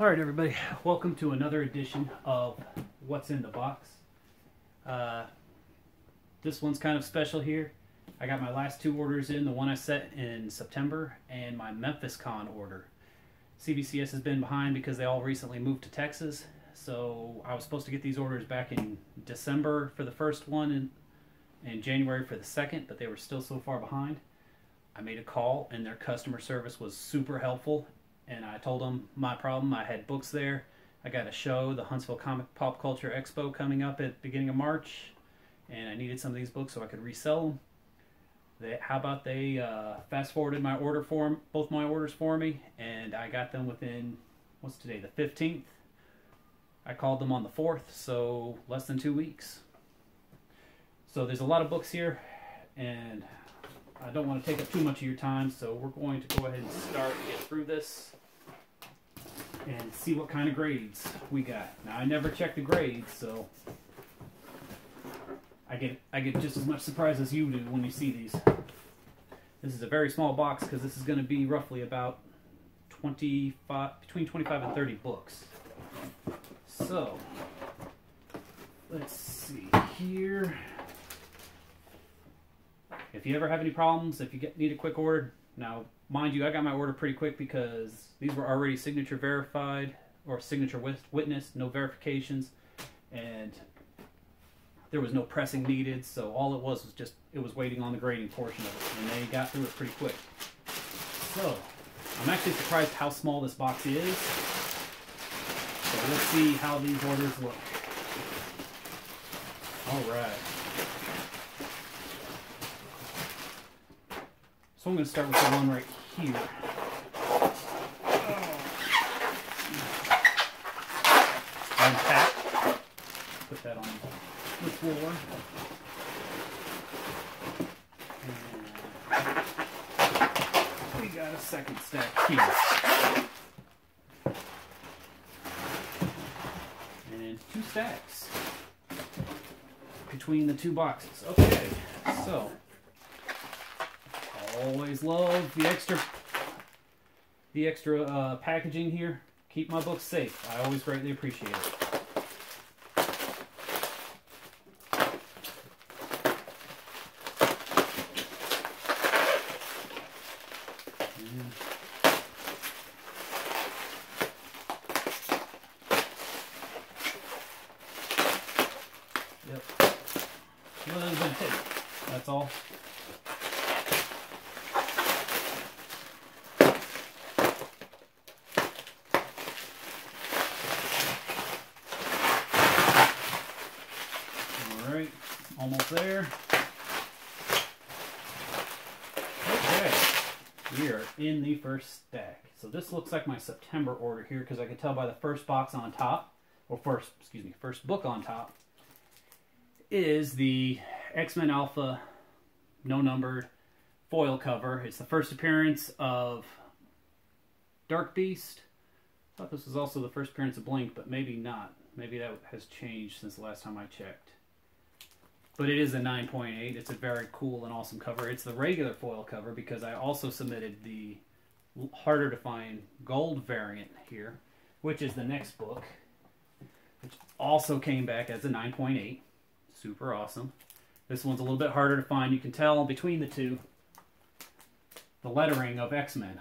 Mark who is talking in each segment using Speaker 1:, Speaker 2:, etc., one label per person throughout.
Speaker 1: Alright everybody, welcome to another edition of What's in the Box. This one's kind of special here. I got my last two orders in, the one I set in September and my Memphis Con order. CBCS has been behind because they all recently moved to Texas, so I was supposed to get these orders back in December for the first one and January for the second, but they were still so far behind. I made a call and their customer service was super helpful. And I told them my problem. I had books there. I got a show, the Huntsville Comic Pop Culture Expo, coming up at the beginning of March. And I needed some of these books so I could resell them. How about they fast forwarded my order form, both my orders for me. And I got them within, what's today, the 15th. I called them on the 4th, so less than 2 weeks. So there's a lot of books here. And I don't want to take up too much of your time, so we're going to go ahead and start and get through this and see what kind of grades we got. Now, I never check the grades, so I get just as much surprise as you do when you see these. This is a very small box because this is going to be roughly about between 25 and 30 books. So, let's see here. If you ever have any problems, if you need a quick order, now, mind you, I got my order pretty quick because these were already signature verified or signature witnessed, no verifications, and there was no pressing needed, so all it was just, it was waiting on the grading portion of it, and they got through it pretty quick. So, I'm actually surprised how small this box is. So let's see how these orders look. Alright. So I'm going to start with the one right here. Unpack. Put that on the floor. And we got a second stack here. And two stacks between the two boxes. Okay, so always love the extra packaging here. Keep my books safe. I always greatly appreciate it. Yep. A little bit of tape. That's all. Alright, almost there. Okay, we are in the first stack. So this looks like my September order here because I could tell by the first box on top, or first book on top, is the X-Men Alpha no numbered foil cover. It's the first appearance of Dark Beast. I thought this was also the first appearance of Blink, but maybe not. Maybe that has changed since the last time I checked. But it is a 9.8. It's a very cool and awesome cover. It's the regular foil cover because I also submitted the harder to find gold variant here, which is the next book, which also came back as a 9.8. Super awesome. This one's a little bit harder to find. You can tell between the two the lettering of X-Men.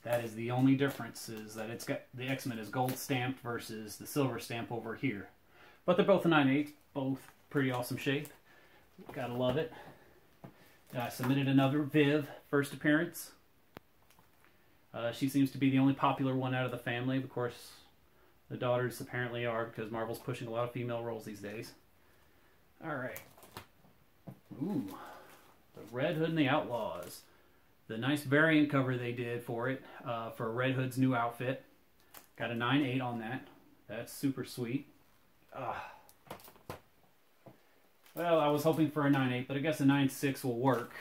Speaker 1: That is the only difference, is that it's got the X-Men is gold stamped versus the silver stamp over here. But they're both a 9.8, both pretty awesome shape. Gotta love it. I submitted another Viv first appearance. She seems to be the only popular one out of the family. Of course, the daughters apparently are, because Marvel's pushing a lot of female roles these days. Alright. Ooh. The Red Hood and the Outlaws. The nice variant cover they did for it, for Red Hood's new outfit. Got a 9.8 on that. That's super sweet. Well, I was hoping for a 9.8, but I guess a 9.6 will work.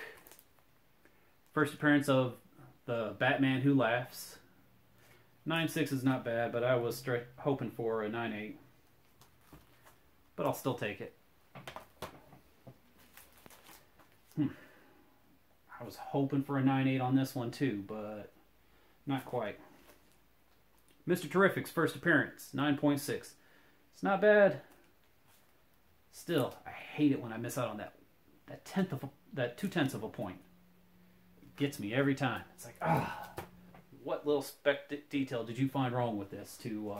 Speaker 1: First appearance of the Batman Who Laughs. 9.6 is not bad, but I was hoping for a 9.8. But I'll still take it. I was hoping for a 9.8 on this one too, but not quite. Mr. Terrific's first appearance, 9.6. It's not bad. Still, I hate it when I miss out on that 2/10 of a point. It gets me every time. It's like, what little speck detail did you find wrong with this to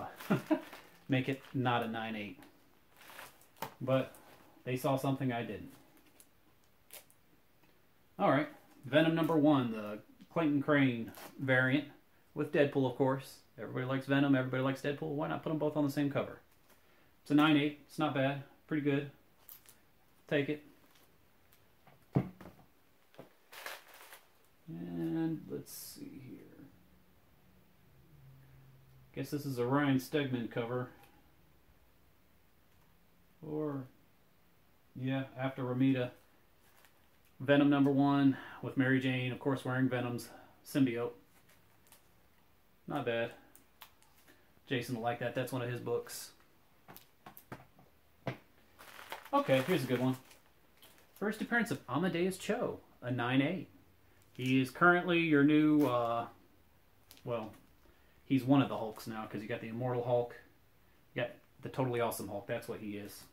Speaker 1: make it not a 9.8? But they saw something I didn't. Alright, Venom #1, the Clayton Crane variant, with Deadpool, of course. Everybody likes Venom, everybody likes Deadpool. Why not put them both on the same cover? It's a 9.8, it's not bad, pretty good. Take it. And let's see here. Guess this is a Ryan Stegman cover. Or, yeah, after Ramita. Venom #1 with Mary Jane, of course, wearing Venom's symbiote. Not bad. Jason will like that. That's one of his books. Okay, here's a good one. First appearance of Amadeus Cho, a 9.8. He is currently your new, well, he's one of the Hulks now, because you got the Immortal Hulk, you got the Totally Awesome Hulk. That's what he is.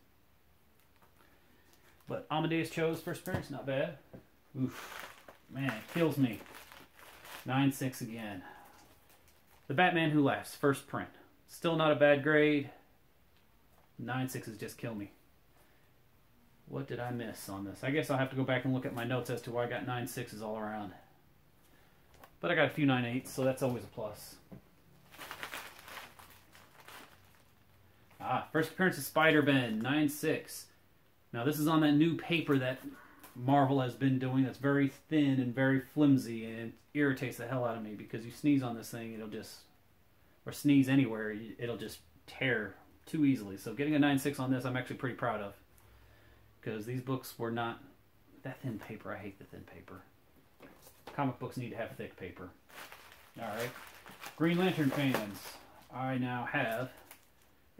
Speaker 1: But Amadeus Cho's first appearance, not bad. Oof. Man, it kills me. 9.6 again. The Batman Who Laughs, first print. Still not a bad grade. 9.6s just kill me. What did I miss on this? I guess I'll have to go back and look at my notes as to why I got 9.6s all around. But I got a few 9.8s, so that's always a plus. First appearance of Spider-Ben, 9.6. Now this is on that new paper that Marvel has been doing that's very thin and very flimsy, and it irritates the hell out of me because you sneeze on this thing, it'll just, or sneeze anywhere, it'll just tear too easily. So getting a 9.6 on this, I'm actually pretty proud of, because these books were not that thin paper. I hate the thin paper. Comic books need to have thick paper. Alright, Green Lantern fans, I now have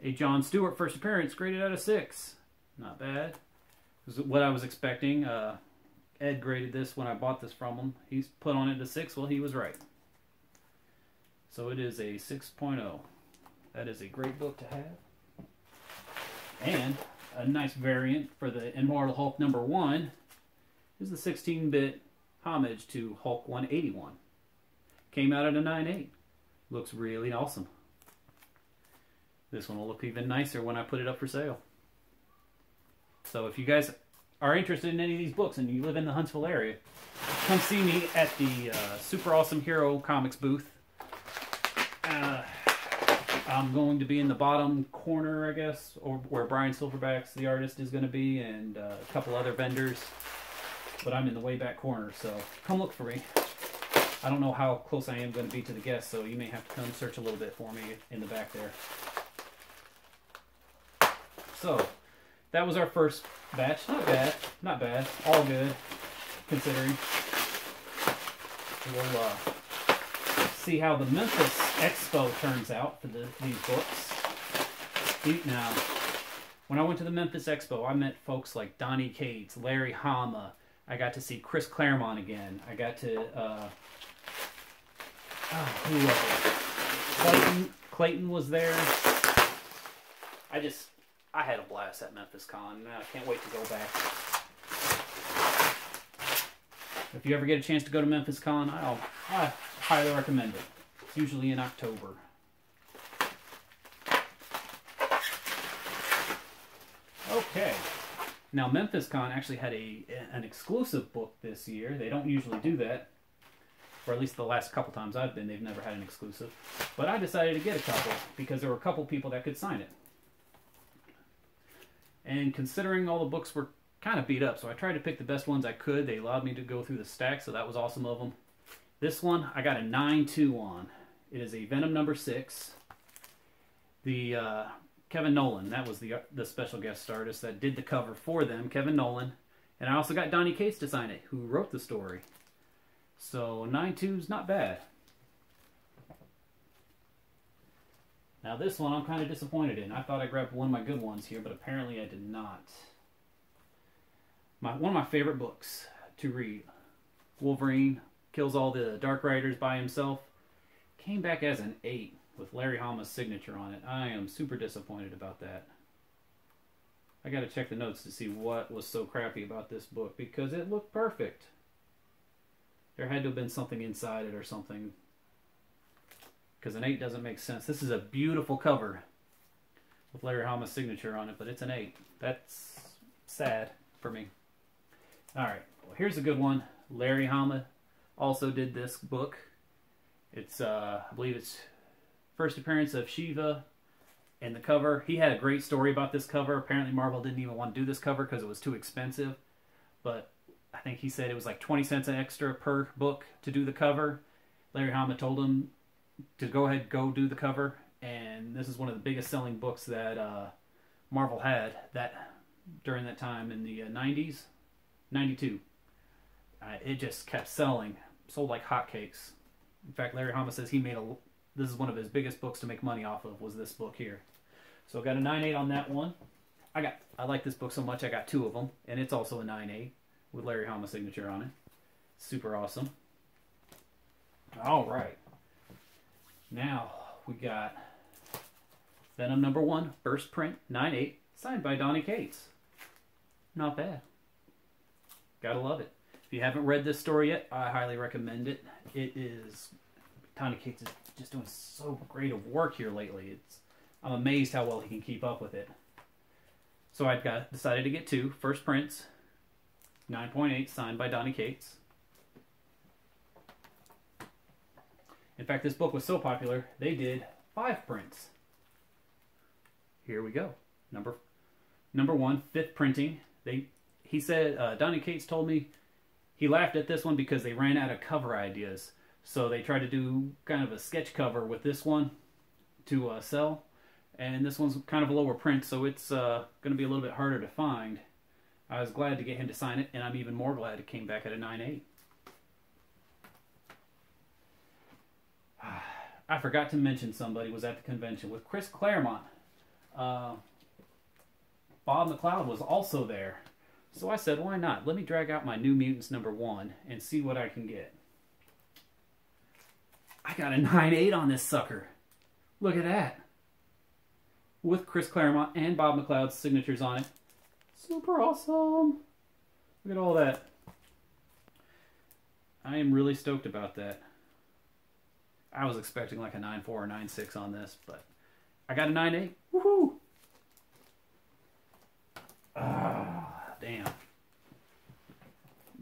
Speaker 1: a John Stewart first appearance graded out of 6. Not bad. This is what I was expecting. Ed graded this when I bought this from him. He's put on it a 6. Well, he was right. So it is a 6.0. That is a great book to have. And a nice variant for the Immortal Hulk #1 is the 16-bit homage to Hulk 181. Came out at a 9.8. Looks really awesome. This one will look even nicer when I put it up for sale. So if you guys are interested in any of these books and you live in the Huntsville area, come see me at the Super Awesome Hero Comics booth. I'm going to be in the bottom corner, I guess, or where Brian Silverback's the artist is going to be, and a couple other vendors. But I'm in the way back corner, so come look for me. I don't know how close I am going to be to the guests, so you may have to come search a little bit for me in the back there. So that was our first batch. Not bad. Not bad. All good, considering. We'll see how the Memphis Expo turns out for these books. Now, when I went to the Memphis Expo, I met folks like Donnie Cates, Larry Hama. I got to see Chris Claremont again. I got to, who was it? Clayton was there. I had a blast at Memphis Con. I can't wait to go back. If you ever get a chance to go to Memphis Con, I highly recommend it. It's usually in October. Okay. Now, Memphis Con actually had an exclusive book this year. They don't usually do that. Or at least the last couple times I've been, they've never had an exclusive. But I decided to get a couple because there were a couple people that could sign it. And considering all the books were kind of beat up, so I tried to pick the best ones I could. They allowed me to go through the stack, so that was awesome of them. This one, I got a 9.2 on. It is a Venom #6. The Kevin Nolan, that was the special guest artist that did the cover for them, Kevin Nolan. And I also got Donnie Cates to sign it, who wrote the story. So 9.2's not bad. Now this one I'm kind of disappointed in. I thought I grabbed one of my good ones here, but apparently I did not. One of my favorite books to read, Wolverine kills all the Dark Riders by himself, came back as an 8 with with Larry Hama's signature on it. I am super disappointed about that. I got to check the notes to see what was so crappy about this book, because it looked perfect. There had to have been something inside it or something, because an 8 doesn't make sense. This is a beautiful cover with Larry Hama's signature on it, but it's an 8. That's sad for me. Alright, well, here's a good one. Larry Hama also did this book. It's, I believe it's first appearance of Shiva, and the cover. He had a great story about this cover. Apparently Marvel didn't even want to do this cover because it was too expensive, but I think he said it was like 20 cents an extra per book to do the cover. Larry Hama told him to go do the cover, and this is one of the biggest selling books that Marvel had during that time in the 90s, 92. It just kept selling, sold like hotcakes. In fact, Larry Hama says this is one of his biggest books to make money off of, was this book here. So I got a 9.8 on that one. I like this book so much I got 2 of them, and it's also a 9.8 with Larry Hama's signature on it. Super awesome. All right. Now we got Venom #1, first print, 9.8, signed by Donny Cates. Not bad. Gotta love it. If you haven't read this story yet, I highly recommend it. Donny Cates is just doing so great of work here lately. I'm amazed how well he can keep up with it. So I decided to get 2. First prints, 9.8, signed by Donny Cates. In fact, this book was so popular, they did 5 prints. Here we go. Number 1, 5th printing. He said, Donny Cates told me he laughed at this one because they ran out of cover ideas. So they tried to do kind of a sketch cover with this one to sell. And this one's kind of a lower print, so it's going to be a little bit harder to find. I was glad to get him to sign it, and I'm even more glad it came back at a 9.8. I forgot to mention somebody was at the convention with Chris Claremont. Bob McLeod was also there. So I said, why not? Let me drag out my New Mutants #1 and see what I can get. I got a 9.8 on this sucker. Look at that. With Chris Claremont and Bob McLeod's signatures on it. Super awesome. Look at all that. I am really stoked about that. I was expecting like a 9.4 or 9.6 on this, but I got a 9.8. Woohoo! Ah, damn.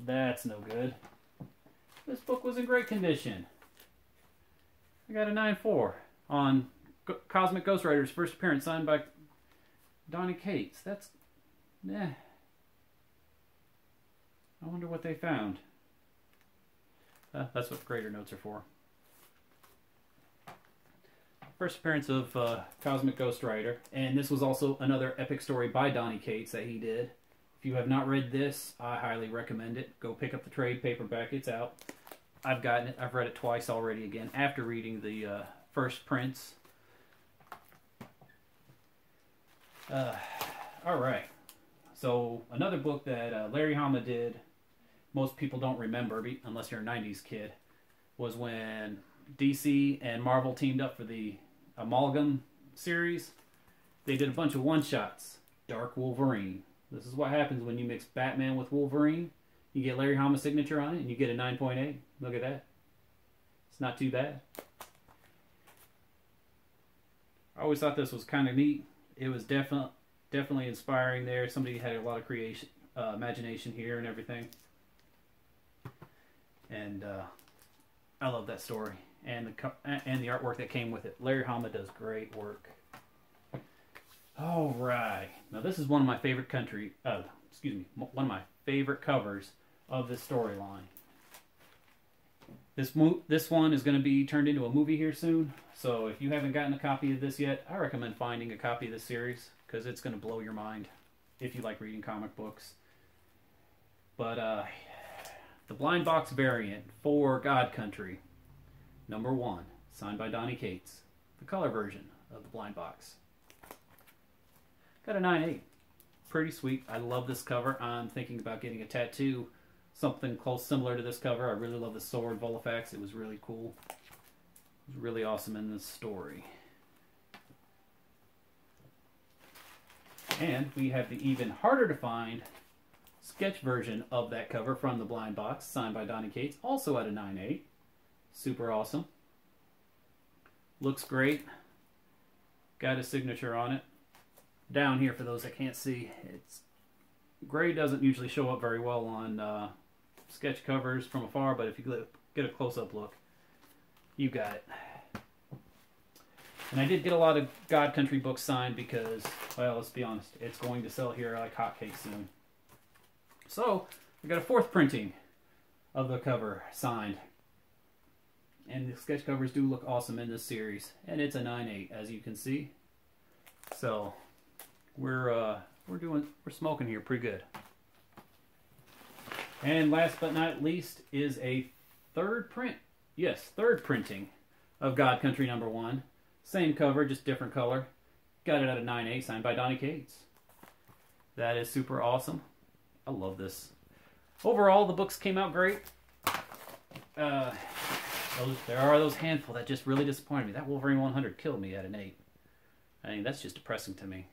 Speaker 1: That's no good. This book was in great condition. I got a 9.4 on Cosmic Ghost Rider's first appearance, signed by Donny Cates. That's... I wonder what they found. That's what grader notes are for. First appearance of Cosmic Ghost Rider. And this was also another epic story by Donny Cates that he did. If you have not read this, I highly recommend it. Go pick up the trade paperback. It's out. I've gotten it. I've read it twice already again after reading the first prints. Alright. So, another book that Larry Hama did, most people don't remember, unless you're a 90s kid, was when DC and Marvel teamed up for the Amalgam series. They did a bunch of one-shots. Dark Wolverine. This is what happens when you mix Batman with Wolverine. You get Larry Hama's signature on it, and you get a 9.8. Look at that. It's not too bad. I always thought this was kind of neat. It was definitely inspiring there. Somebody had a lot of creation, imagination here and everything. And I love that story. And the artwork that came with it. Larry Hama does great work. All right. Now this is one of my favorite one of my favorite covers of this storyline. This one is going to be turned into a movie here soon. So if you haven't gotten a copy of this yet, I recommend finding a copy of this series, because it's going to blow your mind if you like reading comic books. But the blind box variant for God Country, #1, signed by Donny Cates. The color version of the blind box. Got a 9.8. Pretty sweet. I love this cover. I'm thinking about getting a tattoo, something close similar to this cover. I really love the sword Volifax. It was really cool. who's really awesome in this story. And we have the even harder to find sketch version of that cover from the blind box, signed by Donny Cates, also at a 9.8. Super awesome. Looks great. Got his signature on it. Down here, for those that can't see, it's gray doesn't usually show up very well on sketch covers from afar, but if you get a close-up look, you got it. And I did get a lot of God Country books signed because, well, let's be honest, it's going to sell here like hotcakes soon. So, I got a 4th printing of the cover signed. And the sketch covers do look awesome in this series. And it's a 9.8, as you can see. So, we're smoking here pretty good. And last but not least is a 3rd print. Yes, 3rd printing of God Country #1. Same cover, just different color. Got it at a 9.8, signed by Donny Cates. That is super awesome. I love this. Overall, the books came out great. There are those handful that just really disappointed me. That Wolverine 100 killed me at an 8. I mean, that's just depressing to me.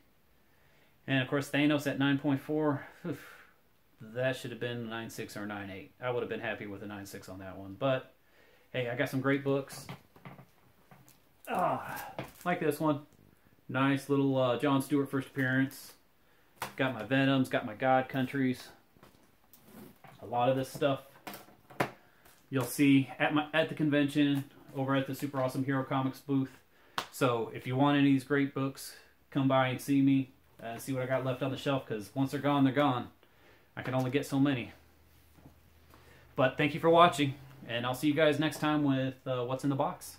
Speaker 1: And of course, Thanos at 9.4. That should have been 9.6 or 9.8. I would have been happy with a 9.6 on that one. But hey, I got some great books. Like this one. Nice little John Stewart first appearance. Got my Venoms, got my God Countries. A lot of this stuff you'll see at the convention over at the Super Awesome Hero Comics booth. So if you want any of these great books, come by and see me. See what I got left on the shelf, because once they're gone, they're gone. I can only get so many. But thank you for watching, and I'll see you guys next time with what's in the box.